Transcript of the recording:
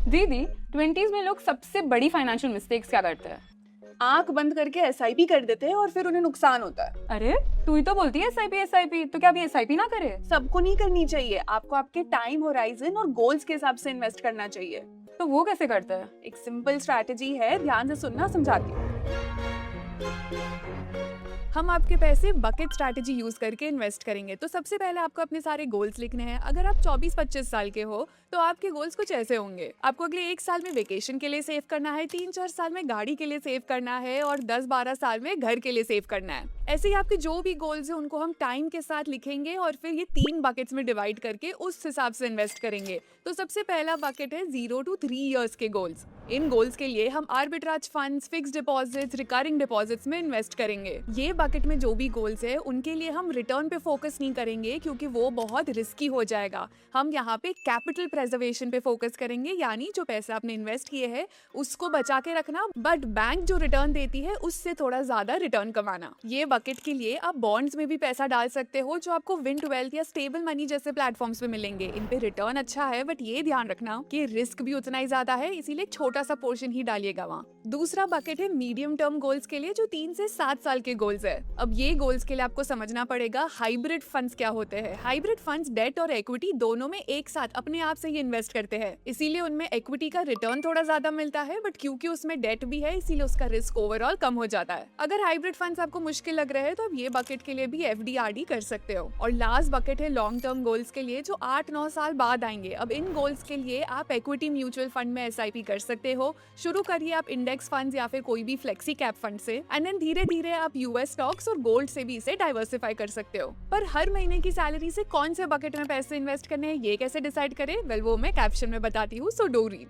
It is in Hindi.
दीदी, 20s में लोग सबसे बड़ी फाइनेंशियल मिस्टेक्स क्या करते हैं? आंख बंद करके एसआईपी कर देते हैं और फिर उन्हें नुकसान होता है। अरे, तू ही तो बोलती है एसआईपी, तो क्या अभी एसआईपी ना करे? सबको नहीं करनी चाहिए, आपको आपके टाइम होराइजन और गोल्स के हिसाब से इन्वेस्ट करना चाहिए। तो वो कैसे करते हैं? एक सिंपल स्ट्रैटेजी है, ध्यान से सुनना, समझाती हूँ। हम आपके पैसे बकेट स्ट्रैटेजी यूज करके इन्वेस्ट करेंगे। तो सबसे पहले आपको अपने सारे गोल्स लिखने हैं। अगर आप 24-25 साल के हो तो आपके गोल्स कुछ ऐसे होंगे। आपको अगले 1 साल में वेकेशन के लिए सेव करना है, 3-4 साल में गाड़ी के लिए सेव करना है और 10-12 साल में घर के लिए सेव करना है। ऐसे ही आपके जो भी गोल्स हैं उनको हम टाइम के साथ लिखेंगे और फिर ये 3 बकेट्स में डिवाइड करके उस हिसाब से इन्वेस्ट करेंगे। तो सबसे पहला बकेट है 0 to 3 इयर्स के गोल्स। इन गोल्स के लिए हम arbitrage funds, fixed deposits, recurring deposits में इन्वेस्ट करेंगे। ये बकेट में जो भी गोल्स है उनके लिए हम रिटर्न पे फोकस नहीं करेंगे क्योंकि वो बहुत रिस्की हो जाएगा। हम यहाँ पे कैपिटल प्रेजर्वेशन पे फोकस करेंगे, यानी जो पैसा आपने इन्वेस्ट किए हैं उसको बचा के रखना, बट बैंक जो रिटर्न देती है उससे थोड़ा ज्यादा रिटर्न कमाना। ये बकेट के लिए आप बॉन्ड्स में भी पैसा डाल सकते हो जो आपको विंड वेल्थ या स्टेबल मनी जैसे प्लेटफॉर्म्स पे मिलेंगे। इन पे रिटर्न अच्छा है, बट ये ध्यान रखना कि रिस्क भी उतना ही ज्यादा है, इसीलिए छोटा सा पोर्शन ही डालिएगा वहाँ। दूसरा बकेट है मीडियम टर्म गोल्स के लिए, जो 3 से 7 साल के गोल्स है। अब ये गोल्स के लिए आपको समझना पड़ेगा हाइब्रिड फंड्स क्या होते हैं। हाइब्रिड फंड्स डेट और इक्विटी दोनों में एक साथ अपने आप से ही इन्वेस्ट करते हैं, इसीलिए उनमें इक्विटी का रिटर्न थोड़ा ज्यादा मिलता है, बट क्योंकि उसमें डेट भी है इसीलिए उसका रिस्क ओवरऑल कम हो जाता है। अगर हाइब्रिड फंड्स आपको मुश्किल लग रहे हैं तो आप ये बकेट के लिए भी एफडी आरडी कर सकते हो। और लास्ट बकेट है लॉन्ग टर्म गोल्स के लिए, जो 8-9 साल बाद आएंगे। अब इन गोल्स के लिए आप इक्विटी म्यूचुअल फंड में एसआईपी कर सकते हो। शुरू करिए आप इंडेक्स फंड्स या फिर कोई भी फ्लेक्सी कैप फंड से, एंड देन धीरे धीरे आप यूएस स्टॉक्स और गोल्ड से भी इसे डाइवर्सिफाई कर सकते हो। पर हर महीने की सैलरी से कौन से बकेट में पैसे इन्वेस्ट करने हैं ये कैसे डिसाइड करें? वेल, वो मैं कैप्शन में बताती हूँ, सो डू रीड।